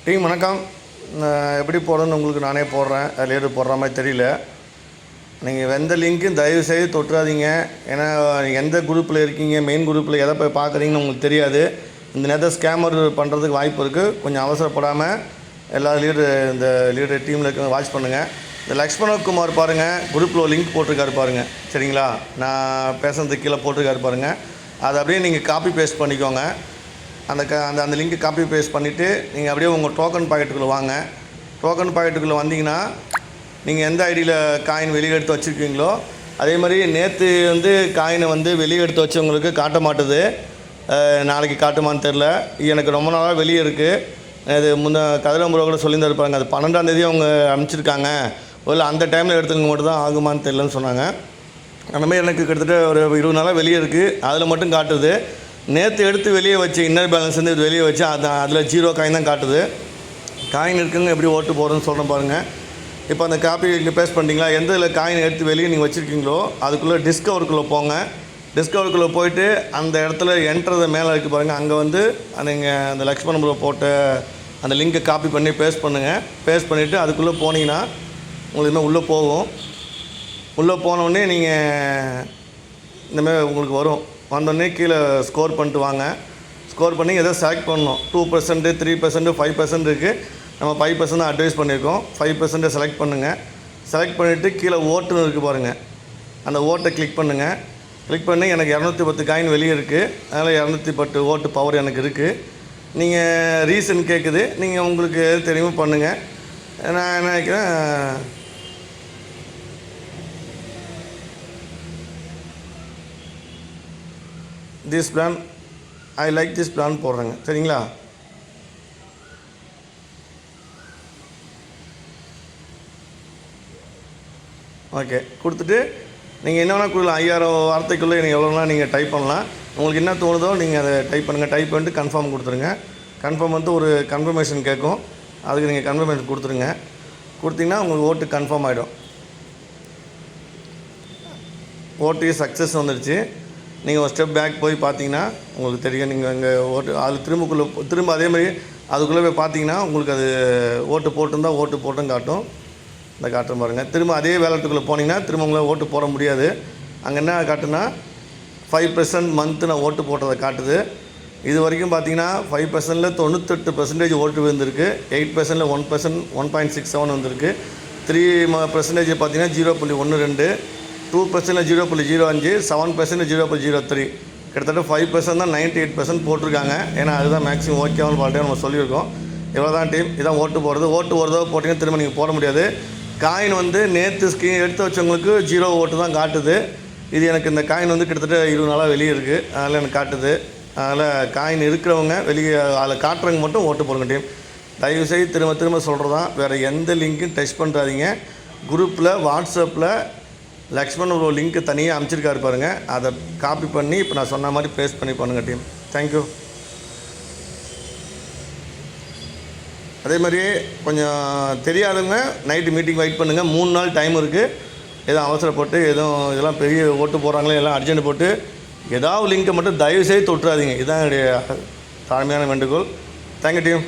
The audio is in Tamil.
டீம் வணக்கம். எப்படி போடுறதுன்னு உங்களுக்கு நானே போடுறேன். அதில் போடுற மாதிரி தெரியல. நீங்கள் எந்த லிங்க்கும் தயவுசெய்து தொட்டுறாதீங்க. ஏன்னா எந்த குரூப்பில் இருக்கீங்க, மெயின் குரூப்பில் எதை போய் பார்க்குறீங்கன்னு உங்களுக்கு தெரியாது. இந்த நேரத்தில் ஸ்கேமர் பண்ணுறதுக்கு வாய்ப்பு இருக்குது. கொஞ்சம் அவசரப்படாமல் எல்லா இந்த லீடர் டீமில் இருக்க வாட்ச் பண்ணுங்கள். இந்த லக்ஷ்மணகுமார் பாருங்கள், குரூப்பில் ஒரு லிங்க் போட்டிருக்காரு பாருங்கள். சரிங்களா, நான் பேசுகிறதுக்கு கீழே போட்டிருக்காரு பாருங்கள். அதை அப்படியே நீங்கள் காப்பி பேஸ்ட் பண்ணிக்கோங்க. அந்த லிங்க்கை காப்பி பேஸ்ட் பண்ணிவிட்டு நீங்கள் அப்படியே உங்கள் டோக்கன் பாக்கெட்டுக்குள்ளே வாங்க. டோக்கன் பாக்கெட்டுக்குள்ளே வந்தீங்கன்னா நீங்கள் எந்த ஐடியில் காயின் வெளியே எடுத்து வச்சுருக்கீங்களோ அதே மாதிரி நேற்று காயினை வெளியே எடுத்து வச்சவங்களுக்கு காட்ட மாட்டுது. நாளைக்கு காட்டுமான்னு தெரில. எனக்கு ரொம்ப நாளாக வெளியே இருக்குது. இது கதிரம்புரோ கூட சொல்லியிருந்திருப்பாங்க. அது 12ஆம் தேதி அவங்க அனுப்பிச்சிருக்காங்க. இல்லை அந்த டைமில் எடுத்துக்க மட்டும் தான் ஆகுமான்னு தெரிலன்னு சொன்னாங்க. அந்தமாதிரி எனக்கு கிட்டத்தட்ட ஒரு 20 நாளாக வெளியே இருக்குது. அதில் மட்டும் காட்டுது. நேற்று எடுத்து வெளியே வச்சு இன்னர் பேலன்ஸ் இது வெளியே வச்சு அதில் 0 காயின் தான் காட்டுது. காயின் இருக்குங்க எப்படி ஓட்டு போகிறதுன்னு சொல்கிறேன் பாருங்கள். இப்போ அந்த காப்பி இங்கே பேஸ்ட் பண்ணிட்டீங்களா, எந்த இதில் காயின் எடுத்து வெளியே நீங்கள் வச்சுருக்கீங்களோ அதுக்குள்ளே டிஸ்கவருக்குள்ளே போங்க. டிஸ்கவருக்குள்ளே போயிட்டு அந்த இடத்துல என்ட்ரதை மேலே இருக்குது பாருங்கள். அங்கே நீங்கள் அந்த லக்ஷ்மணபுரோ போட்ட அந்த லிங்கை காப்பி பண்ணி பேஸ்ட் பண்ணுங்கள். பேஸ்ட் பண்ணிவிட்டு அதுக்குள்ளே போனீங்கன்னா உங்களுக்கு உள்ளே போகும். உள்ளே போனோடனே நீங்கள் இந்தமாதிரி உங்களுக்கு வரும். வந்தோடனே கீழே ஸ்கோர் பண்ணிட்டு வாங்க. ஸ்கோர் பண்ணி எதோ செலக்ட் பண்ணணும். 2%, 3%, 5% இருக்குது. நம்ம 5% தான் அட்வைஸ் பண்ணியிருக்கோம். 5% செலக்ட் பண்ணுங்கள். செலக்ட் பண்ணிவிட்டு கீழே ஓட்டுன்னு இருக்குது பாருங்கள். அந்த ஓட்டை கிளிக் பண்ணுங்கள். கிளிக் பண்ணி எனக்கு 210 காயின் வெளியே இருக்குது. அதனால் 210 ஓட்டு பவர் எனக்கு இருக்குது. நீங்கள் ரீசன் கேட்குது. நீங்கள் உங்களுக்கு எது தெரியுமோ பண்ணுங்கள். நான் என்ன நினைக்கிறேன், this plan I like this plan போடுறேங்க. சரிங்களா, ஓகே கொடுத்துட்டு நீங்கள் என்ன வேணால் கொடுக்கலாம். 5000 வார்த்தைக்குள்ளே நீங்கள் எவ்வளோனா நீங்கள் டைப் பண்ணலாம். உங்களுக்கு என்ன தோணுதோ நீங்கள் அதை டைப் பண்ணுங்கள். டைப் பண்ணிட்டு கன்ஃபார்ம் கொடுத்துருங்க. கன்ஃபார்ம் ஒரு கன்ஃபர்மேஷன் கேட்கும். அதுக்கு நீங்கள் கன்ஃபர்மேஷன் கொடுத்துருங்க. கொடுத்தீங்கன்னா உங்களுக்கு ஓட்டு கன்ஃபார்ம் ஆகிடும். ஓட்டு சக்ஸஸ் வந்துடுச்சு. நீங்கள் ஒரு ஸ்டெப் பேக் போய் பார்த்தீங்கன்னா உங்களுக்கு தெரியும். நீங்கள் இங்கே ஓட்டு அது திரும்ப அதே மாதிரி அதுக்குள்ளே போய் பார்த்தீங்கன்னா உங்களுக்கு அது ஓட்டு போட்டுருந்தால் ஓட்டு போட்டும் காட்டும். இந்த காட்டுற பாருங்கள். திரும்ப அதே வேலட்டுக்குள்ளே போனீங்கன்னா திரும்ப உங்களால் ஓட்டு போட முடியாது. அங்கே என்ன காட்டுனா 5% மந்த்து நான் ஓட்டு போட்டதை காட்டுது. இது வரைக்கும் பார்த்தீங்கன்னா 5%ல் 98% ஓட்டு விழுந்திருக்கு. 8%ல் 1%, 1.67 வந்திருக்கு. 3% பார்த்தீங்கன்னா 0.12, 2% 0.05, 7% 0.03, கிட்டத்தட்ட 5% தான் 98% போட்டிருக்காங்க. ஏன்னா அதுதான் மேக்ஸிமம் ஓகேவானு பார்த்து நம்ம சொல்லியிருக்கோம். இவ்வளோ தான் டீம். இதான் ஓட்டு போடுறது. ஓட்டு ஒரு தடவை போட்டிங்கன்னா திரும்ப நீங்கள் போட முடியாது. காயின் நேற்று ஸ்க்ரீன் எடுத்து வச்சவங்களுக்கு 0 ஓட்டு தான் காட்டுது. இது எனக்கு இந்த காயின் கிட்டத்தட்ட 20 நாளாக வெளியே இருக்குது. அதனால் எனக்கு காட்டுது. அதனால் காயின் இருக்கிறவங்க வெளியே அதில் காட்டுறவங்க மட்டும் ஓட்டு போடுங்க டீம். தயவுசெய்து திரும்ப சொல்கிறதான், வேறு எந்த லிங்க்கும் டச் பண்ணுறாதீங்க. குரூப்பில் வாட்ஸ்அப்பில் லக்ஷ்மணபுரோ லிங்க்கு தனியாக அனுப்பிச்சிருக்காரு பாருங்கள். அதை காப்பி பண்ணி இப்போ நான் சொன்ன மாதிரி பேஸ்ட் பண்ணி பண்ணுங்கள் டீம். தேங்க்யூ. அதே மாதிரியே கொஞ்சம் தெரியாதவங்க நைட்டு மீட்டிங் வெயிட் பண்ணுங்கள். 3 நாள் டைம் இருக்குது. எதுவும் அவசரப்பட்டு இதெல்லாம் பெரிய ஓட்டு போடுறாங்களே எல்லாம் அர்ஜென்ட் போட்டு ஏதாவது லிங்க்கை மட்டும் தயவுசெய்து தொட்டுறாதீங்க. இதுதான் என்னுடைய தாழ்மையான வேண்டுகோள். Thank you team.